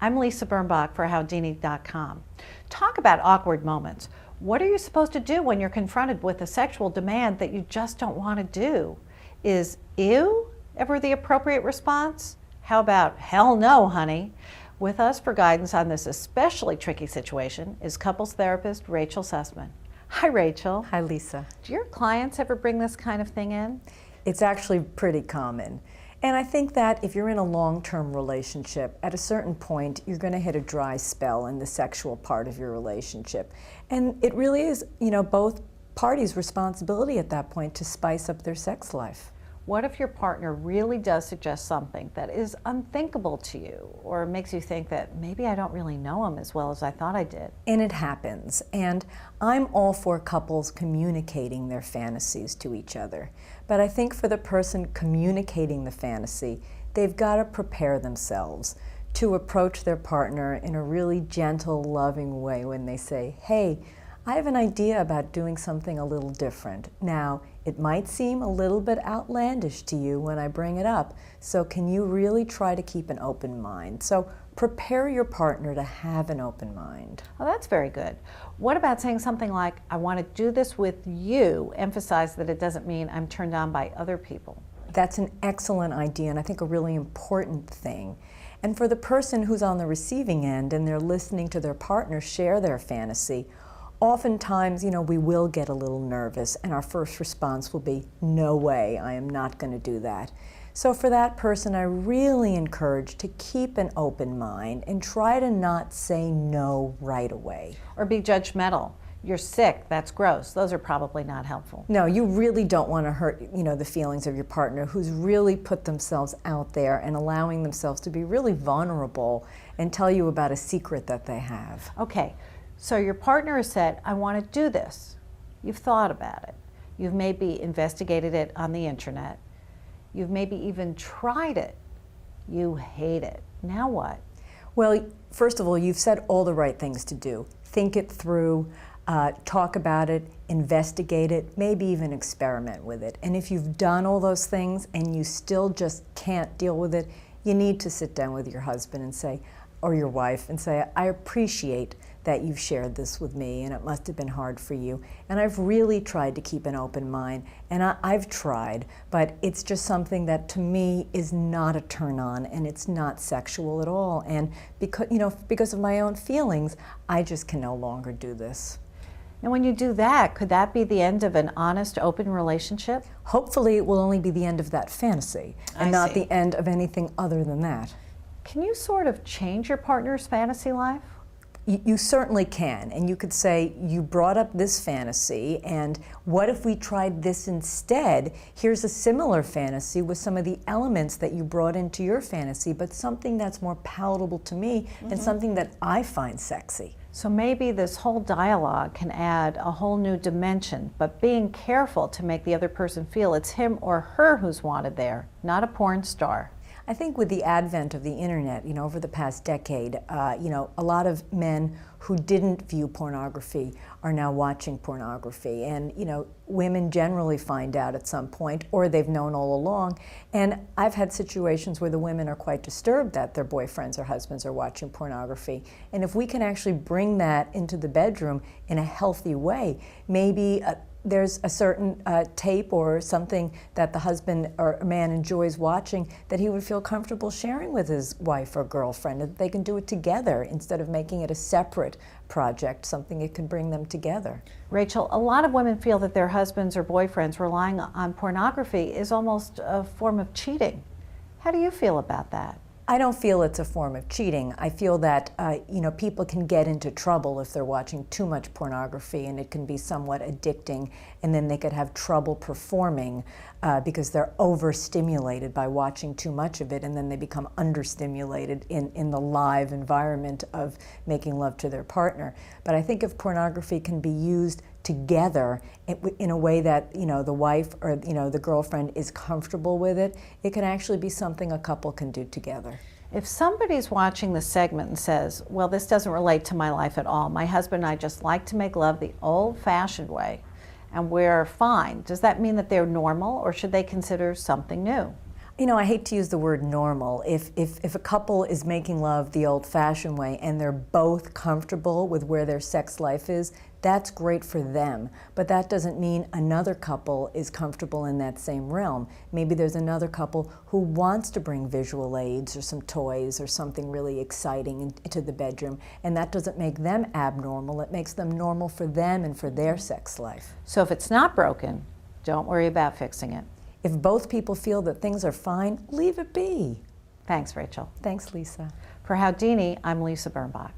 I'm Lisa Birnbach for Howdini.com. Talk about awkward moments. What are you supposed to do when you're confronted with a sexual demand that you just don't want to do? Is ew ever the appropriate response? How about hell no, honey? With us for guidance on this especially tricky situation is couples therapist Rachel Sussman. Hi, Rachel. Hi, Lisa. Do your clients ever bring this kind of thing in? It's actually pretty common. And I think that if you're in a long-term relationship, at a certain point, you're going to hit a dry spell in the sexual part of your relationship. And it really is, both parties' responsibility at that point to spice up their sex life. What if your partner really does suggest something that is unthinkable to you or makes you think that maybe I don't really know him as well as I thought I did? And it happens. And I'm all for couples communicating their fantasies to each other. But I think for the person communicating the fantasy, they've got to prepare themselves to approach their partner in a really gentle, loving way when they say, hey, I have an idea about doing something a little different. Now, it might seem a little bit outlandish to you when I bring it up, so can you really try to keep an open mind? So prepare your partner to have an open mind. Oh, that's very good. What about saying something like, I want to do this with you, emphasize that it doesn't mean I'm turned on by other people? That's an excellent idea, and I think a really important thing. And for the person who's on the receiving end and they're listening to their partner share their fantasy, oftentimes, we will get a little nervous, and our first response will be, no way, I am not going to do that. So for that person, I really encourage to keep an open mind and try to not say no right away. Or be judgmental. You're sick, that's gross. Those are probably not helpful. No, you really don't want to hurt, the feelings of your partner who's really put themselves out there and allowing themselves to be really vulnerable and tell you about a secret that they have. Okay. So your partner has said, I want to do this. You've thought about it. You've maybe investigated it on the internet. You've maybe even tried it. You hate it. Now what? Well, first of all, you've said all the right things to do. Think it through, talk about it, investigate it, maybe even experiment with it. And if you've done all those things and you still just can't deal with it, you need to sit down with your husband and say, or your wife, and say, I appreciate that you've shared this with me, and it must have been hard for you. And I've really tried to keep an open mind, and I've tried, but it's just something that to me is not a turn on, and it's not sexual at all. And because of my own feelings, I just can no longer do this. And when you do that, could that be the end of an honest, open relationship? Hopefully it will only be the end of that fantasy, and not the end of anything other than that. Can you sort of change your partner's fantasy life? You certainly can, and you could say, you brought up this fantasy, and what if we tried this instead? Here's a similar fantasy with some of the elements that you brought into your fantasy, but something that's more palatable to me and something that I find sexy. So maybe this whole dialogue can add a whole new dimension, but being careful to make the other person feel it's him or her who's wanted there, not a porn star. I think with the advent of the internet, over the past decade, a lot of men who didn't view pornography are now watching pornography. And, women generally find out at some point, or they've known all along. And I've had situations where the women are quite disturbed that their boyfriends or husbands are watching pornography. And if we can actually bring that into the bedroom in a healthy way, maybe there's a certain tape or something that the husband or man enjoys watching that he would feel comfortable sharing with his wife or girlfriend, that they can do it together instead of making it a separate project, something that can bring them together. Rachel, a lot of women feel that their husbands or boyfriends relying on pornography is almost a form of cheating. How do you feel about that? I don't feel it's a form of cheating. I feel that people can get into trouble if they're watching too much pornography, and it can be somewhat addicting, and then they could have trouble performing because they're overstimulated by watching too much of it, and then they become understimulated in the live environment of making love to their partner. But I think if pornography can be used together in a way that the wife or the girlfriend is comfortable with it, it can actually be something a couple can do together. If somebody's watching the segment and says, well, this doesn't relate to my life at all, my husband and I just like to make love the old-fashioned way, and we're fine, does that mean that they're normal, or should they consider something new? You know, I hate to use the word normal. If a couple is making love the old-fashioned way and they're both comfortable with where their sex life is, that's great for them. But that doesn't mean another couple is comfortable in that same realm. Maybe there's another couple who wants to bring visual aids or some toys or something really exciting into the bedroom, and that doesn't make them abnormal. It makes them normal for them and for their sex life. So if it's not broken, don't worry about fixing it. If both people feel that things are fine, leave it be. Thanks, Rachel. Thanks, Lisa. For Howdini, I'm Lisa Birnbach.